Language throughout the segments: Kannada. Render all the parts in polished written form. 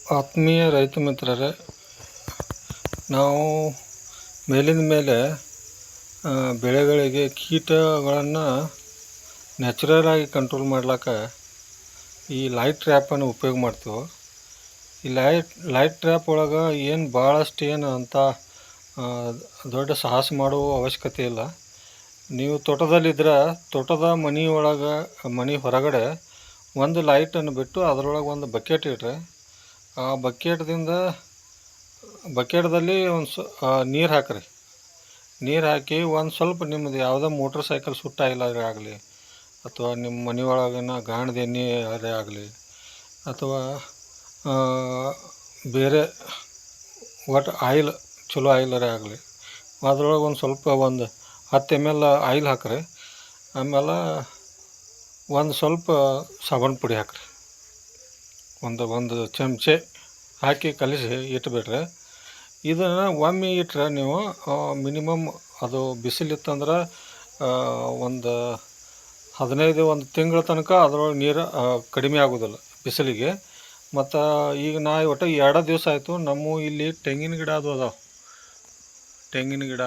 ಆತ್ಮೀಯ ರೈತ ಮಿತ್ರರೇ, ನಾವು ಮೇಲಿಂದ ಮೇಲೆ ಬೆಳೆಗಳಿಗೆ ಕೀಟಗಳನ್ನು ನ್ಯಾಚುರಲ್ ಆಗಿ ಕಂಟ್ರೋಲ್ ಮಾಡ್ಲಿಕ್ಕೆ ಈ ಲೈಟ್ ಟ್ರ್ಯಾಪನ್ನು ಉಪಯೋಗ ಮಾಡ್ತೀವಿ. ಈ ಲೈಟ್ ಟ್ರ್ಯಾಪ್ ಒಳಗೆ ಏನು ಭಾಳಷ್ಟು ಏನು ಅಂತ ದೊಡ್ಡ ಸಾಹಸ ಮಾಡುವ ಅವಶ್ಯಕತೆ ಇಲ್ಲ. ನೀವು ತೋಟದಲ್ಲಿದ್ದರೆ ತೋಟದ ಮನೆ ಹೊರಗಡೆ ಒಂದು ಲೈಟನ್ನು ಬಿಟ್ಟು ಅದರೊಳಗೆ ಒಂದು ಬಕೆಟ್ ಇಟ್ಟರೆ, ಆ ಬಕೆಟ್ದಲ್ಲಿ ನೀರು ಹಾಕಿರಿ. ನೀರು ಹಾಕಿ ಒಂದು ಸ್ವಲ್ಪ ನಿಮ್ಮದು ಯಾವುದೋ ಮೋಟ್ರ್ ಸೈಕಲ್ ಸುಟ್ಟ ಆಯಿಲ್ ಆಗಲಿ, ಅಥವಾ ನಿಮ್ಮ ಮನೆ ಒಳಗಿನ ಗಾಣದ ಎಣ್ಣೆ ಆಗಲಿ, ಅಥವಾ ಬೇರೆ ಒಟ್ಟು ಆಯಿಲ್ ಚಲೋ ಆಯಿಲರೇ ಆಗಲಿ, ಅದ್ರೊಳಗೆ ಒಂದು 10 ml ಆಯಿಲ್ ಹಾಕಿರಿ. ಆಮೇಲೆ ಒಂದು ಸ್ವಲ್ಪ ಸಾಬೂನು ಪುಡಿ ಹಾಕಿರಿ. ಒಂದು ಚಮಚೆ ಹಾಕಿ ಕಲಿಸಿ ಇಟ್ಬಿಟ್ರೆ, ಇದನ್ನು ಒಮ್ಮೆ ಇಟ್ಟರೆ ನೀವು ಮಿನಿಮಮ್ ಅದು ಬಿಸಿಲಿತ್ತಂದ್ರೆ ಒಂದು 15 ತಿಂಗಳ ತನಕ ಅದರೊಳಗೆ ನೀರು ಕಡಿಮೆ ಆಗೋದಿಲ್ಲ ಬಿಸಿಲಿಗೆ. ಮತ್ತು ಈಗ ಒಟ್ಟು 2 ದಿವಸ ಆಯಿತು ನಮ್ಮ ಇಲ್ಲಿ ತೆಂಗಿನ ಗಿಡ ಅದು ಅದಾವೆ. ತೆಂಗಿನ ಗಿಡ,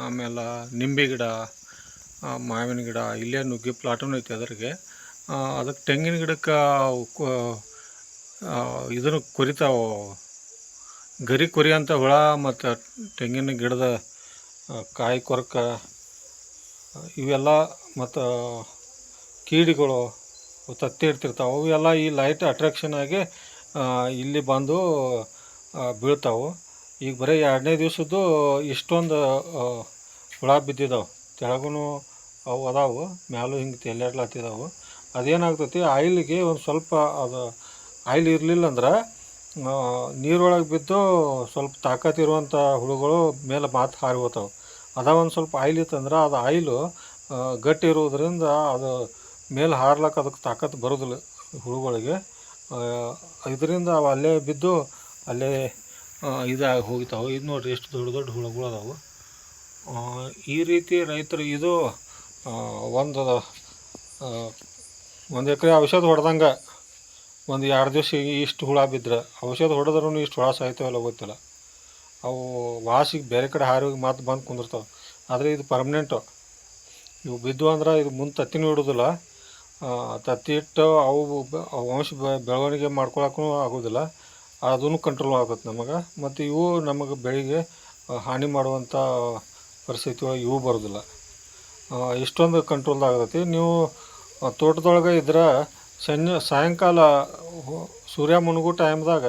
ಆಮೇಲೆ ನಿಂಬೆ ಗಿಡ, ಮಾವಿನ ಗಿಡ, ಇಲ್ಲೇ ನುಗ್ಗೆ ಪ್ಲಾಟೂ ಐತೆ. ಅದಕ್ಕೆ ತೆಂಗಿನ ಗಿಡಕ್ಕೆ ಇದನ್ನು ಕೊರಿತಾವೆ, ಗರಿ ಕೊರಿಯಂಥ ಹುಳ, ಮತ್ತು ತೆಂಗಿನ ಗಿಡದ ಕಾಯಿ ಕೊರಕ ಇವೆಲ್ಲ, ಮತ್ತು ಕೀಡಿಗಳು ತತ್ತಿ ಇಡ್ತಿರ್ತಾವೆ. ಅವೆಲ್ಲ ಈ ಲೈಟ್ ಅಟ್ರಾಕ್ಷನ್ ಆಗಿ ಇಲ್ಲಿ ಬಂದು ಬೀಳ್ತಾವೆ. ಈಗ ಬರೀ 2ನೇ ದಿವಸದ್ದು ಇಷ್ಟೊಂದು ಹುಳ ಬಿದ್ದಿದ್ದಾವೆ. ಕೆಳಗೂ ಅವು ಅದಾವೆ, ಮ್ಯಾಲೂ ಹಿಂಗೆ ತೆಲ್ಲಾಡ್ಲತ್ತಿದ್ದಾವೆ. ಅದೇನಾಗ್ತೈತಿ, ಆಯಿಲಿಗೆ ಒಂದು ಸ್ವಲ್ಪ ಅದು ಆಯಿಲ್ ಇರಲಿಲ್ಲ ಅಂದ್ರೆ ನೀರೊಳಗೆ ಬಿದ್ದು ಸ್ವಲ್ಪ ತಾಕತ್ತಿರುವಂಥ ಹುಳುಗಳು ಮೇಲೆ ಮಾತು ಹಾರಿ ಹೋಗ್ತಾವೆ. ಒಂದು ಸ್ವಲ್ಪ ಆಯಿಲ್ ಇತ್ತಂದ್ರೆ ಅದು ಆಯಿಲು ಗಟ್ಟಿ ಇರೋದ್ರಿಂದ ಅದು ಮೇಲೆ ಹಾರ್ಲಕ್ಕೆ ಅದಕ್ಕೆ ತಾಕತ್ತು ಬರೋದಿಲ್ಲ ಹುಳುಗಳಿಗೆ. ಇದರಿಂದ ಅವು ಅಲ್ಲೇ ಬಿದ್ದು ಅಲ್ಲೇ ಇದಾಗಿ ಹೋಗ್ತಾವೆ. ಇದು ನೋಡಿರಿ, ಎಷ್ಟು ದೊಡ್ಡ ದೊಡ್ಡ ಹುಳುಗಳು ಅದಾವೆ. ಈ ರೀತಿ ರೈತರು ಇದು ಒಂದು ಎಕರೆ ಔಷಧ ಹೊಡೆದಂಗೆ ಒಂದು 2 ದಿವಸ ಇಷ್ಟು ಹುಳ ಬಿದ್ದರೆ, ಔಷಧ ಹೊಡೆದ್ರೂ ಇಷ್ಟು ಹುಳ ಸಾಯ್ತಾವಲ್ಲ ಗೊತ್ತಿಲ್ಲ. ಅವು ವಾಸಿಗೆ ಬೇರೆ ಕಡೆ ಹಾರಿ ಮತ್ತೆ ಬಂದು ಕುಂದಿರ್ತಾವೆ. ಆದರೆ ಇದು ಪರ್ಮನೆಂಟು. ಇವು ಬಿದ್ದು ಅಂದ್ರೆ ಇದು ಮುಂದೆ ತತ್ತಿನೂ ಇಡೋದಿಲ್ಲ. ತತ್ತಿ ಇಟ್ಟು ಅವು ವಂಶ ಬೆಳವಣಿಗೆ ಮಾಡ್ಕೊಳಕ್ಕೂ ಆಗೋದಿಲ್ಲ. ಅದೂ ಕಂಟ್ರೋಲ್ ಆಗುತ್ತೆ ನಮಗೆ. ಮತ್ತು ಇವು ನಮಗೆ ಬೆಳೆಗೆ ಹಾನಿ ಮಾಡುವಂಥ ಪರಿಸ್ಥಿತಿ ಇವು ಬರೋದಿಲ್ಲ. ಇಷ್ಟೊಂದು ಕಂಟ್ರೋಲ್ದಾಗತೈತಿ. ನೀವು ತೋಟದೊಳಗೆ ಇದ್ರೆ ಸಾಯಂಕಾಲ ಸೂರ್ಯ ಮುಳುಗೋ ಟೈಮ್ದಾಗ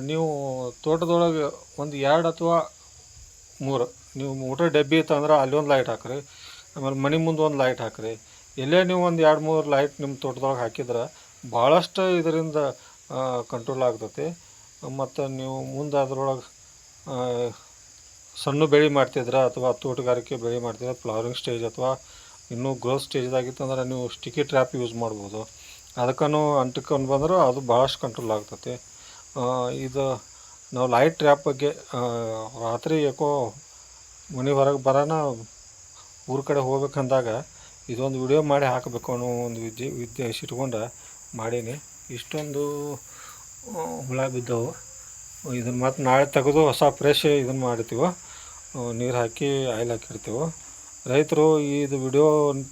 ನೀವು ತೋಟದೊಳಗೆ ಒಂದು 2 ಅಥವಾ 3 ನೀವು ಮೋಟರ್ ಡಬ್ಬಿ ಇತ್ತಂದ್ರೆ ಅಲ್ಲಿ ಒಂದು ಲೈಟ್ ಹಾಕಿರಿ. ಆಮೇಲೆ ಮನೆ ಮುಂದೆ ಒಂದು ಲೈಟ್ ಹಾಕಿರಿ. ಎಲ್ಲೇ ನೀವು ಒಂದು 2-3 ಲೈಟ್ ನಿಮ್ಮ ತೋಟದೊಳಗೆ ಹಾಕಿದ್ರೆ ಭಾಳಷ್ಟು ಇದರಿಂದ ಕಂಟ್ರೋಲ್ ಆಗ್ತೈತಿ. ಮತ್ತು ನೀವು ಮುಂದೆ ಅದರೊಳಗೆ ಸಣ್ಣ ಬೆಳೆ ಮಾಡ್ತಿದ್ರೆ, ಅಥವಾ ತೋಟಗಾರಿಕೆ ಬೆಳೆ ಮಾಡ್ತಿದ್ರೆ, ಫ್ಲವರಿಂಗ್ ಸ್ಟೇಜ್ ಅಥವಾ ಇನ್ನೂ ಗ್ರೋತ್ ಸ್ಟೇಜ್ದಾಗಿತ್ತಂದ್ರೆ ನೀವು ಸ್ಟಿಕ್ಕಿ ಟ್ರ್ಯಾಪ್ ಯೂಸ್ ಮಾಡ್ಬೋದು. ಅದಕ್ಕೂ ಅಂಟಿಕೊಂಡು ಬಂದ್ರೆ ಅದು ಭಾಳಷ್ಟು ಕಂಟ್ರೋಲ್ ಆಗ್ತೈತಿ. ಇದು ನಾವು ಲೈಟ್ ಟ್ರ್ಯಾಪ್ ಬಗ್ಗೆ ರಾತ್ರಿ ಯಾಕೋ ಮನೆ ಹೊರಗೆ ಬರೋಣ ಊರ ಕಡೆ ಹೋಗ್ಬೇಕಂದಾಗ ಇದೊಂದು ವಿಡಿಯೋ ಮಾಡಿ ಹಾಕಬೇಕು ಅನ್ನೋ ಒಂದು ವಿದ್ಯೆ ಇಟ್ಕೊಂಡು ಮಾಡೀನಿ. ಇಷ್ಟೊಂದು ಹುಳ ಬಿದ್ದವು. ಇದನ್ನು ಮತ್ತು ನಾಳೆ ತೆಗೆದು ಹೊಸ ಫ್ರೆಶ್ ಇದನ್ನು ಮಾಡಿರ್ತೀವಿ, ನೀರು ಹಾಕಿ ಆಯಿಲ್ ಹಾಕಿರ್ತೀವಿ. ರೈತರು ಇದು ವಿಡಿಯೋ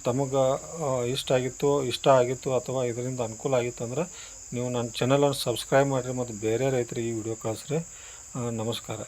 ತಮಗೆ ಇಷ್ಟ ಆಗಿತ್ತು ಅಥವಾ ಇದರಿಂದ ಅನುಕೂಲ ಆಗಿತ್ತು ಅಂದ್ರೆ ನೀವು ನನ್ನ ಚಾನಲನ್ನು ಸಬ್ಸ್ಕ್ರೈಬ್ ಮಾಡಿರಿ ಮತ್ತು ಬೇರೆ ರೈತರಿಗೆ ಈ ವಿಡಿಯೋ ಕಳಿಸ್ರಿ. ನಮಸ್ಕಾರ.